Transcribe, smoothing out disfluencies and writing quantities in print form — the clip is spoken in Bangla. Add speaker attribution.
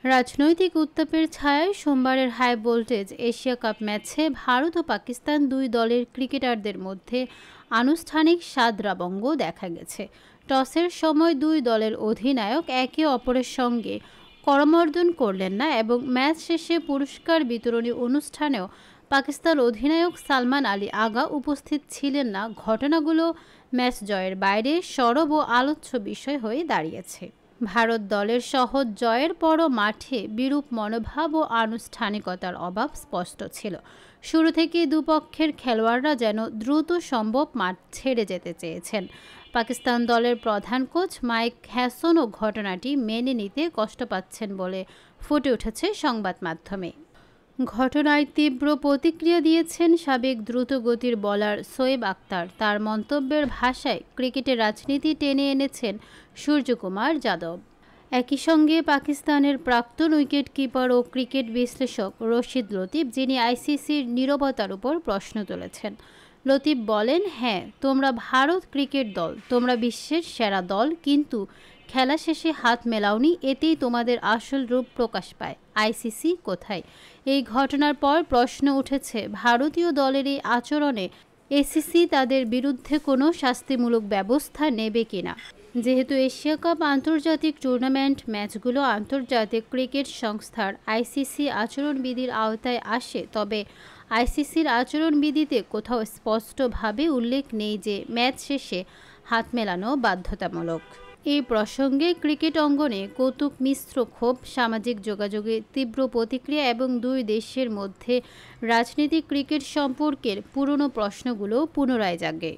Speaker 1: রাজনৈতিক উত্তাপের ছায়ায় সোমবারের হাই ভোল্টেজ এশিয়া কাপ ম্যাচে ভারত ও পাকিস্তান দুই দলের ক্রিকেটারদের মধ্যে আনুষ্ঠানিক সাদরাবঙ্গ দেখা গেছে। টসের সময় দুই দলের অধিনায়ক একে অপরের সঙ্গে করমর্দন করলেন না এবং ম্যাচ শেষে পুরস্কার বিতরণী অনুষ্ঠানেও পাকিস্তান অধিনায়ক সালমান আলী আগা উপস্থিত ছিলেন না। ঘটনাগুলো ম্যাচ জয়ের বাইরে সরব ও আলোচ্য বিষয় হয়ে দাঁড়িয়েছে। ভারত দলের সহজ জয়ের পরও মাঠে বিরূপ মনোভাব ও আনুষ্ঠানিকতার অভাব স্পষ্ট ছিল। শুরু থেকে দুপক্ষের খেলোয়াড়রা যেন দ্রুত সম্ভব মাঠ ছেড়ে যেতে চেয়েছেন। পাকিস্তান দলের প্রধান কোচ মাইক হ্যাসনও ঘটনাটি মেনে নিতে কষ্ট পাচ্ছেন বলে ফুটে উঠেছে সংবাদ মাধ্যমে। ঘটনায় তীব্র প্রতিক্রিয়া দিয়েছেন সাবেক দ্রুতগতির বোলার শোয়েব আখতার। তার মন্তব্যের ভাষায় ক্রিকেটের রাজনীতি টেনে এনেছেন সূর্যকুমার যাদব। একই সঙ্গে পাকিস্তানের প্রাক্তন উইকেট কিপার ও ক্রিকেট বিশ্লেষক রশিদ লতিফ, যিনি আইসিসির নীরবতার উপর প্রশ্ন তুলেছেন। লতিফ বলেন, হ্যাঁ, তোমরা ভারত ক্রিকেট দল, তোমরা বিশ্বের সেরা দল, কিন্তু খেলা শেষে হাত মেলাওনি, এতেই তোমাদের আসল রূপ প্রকাশ পায়। আইসিসি কোথায়? এই ঘটনার পর প্রশ্ন উঠেছে ভারতীয় দলের এই আচরণে এসিসি তাদের বিরুদ্ধে কোনো শাস্তিমূলক ব্যবস্থা নেবে কিনা। যেহেতু এশিয়া কাপ আন্তর্জাতিক টুর্নামেন্ট ম্যাচগুলো আন্তর্জাতিক ক্রিকেট সংস্থার আইসিসি আচরণবিধির আওতায় আসে, তবে আইসিসির আচরণবিধিতে কোথাও স্পষ্টভাবে উল্লেখ নেই যে ম্যাচ শেষে হাত মেলানো বাধ্যতামূলক। এই প্রসঙ্গে ক্রিকেট অঙ্গনে কৌতুক মিশ্র ক্ষোভ, সামাজিক যোগাযোগে তীব্র প্রতিক্রিয়া এবং দুই দেশের মধ্যে রাজনীতিক ক্রিকেট সম্পর্কের পুরনো প্রশ্নগুলো পুনরায় জাগে।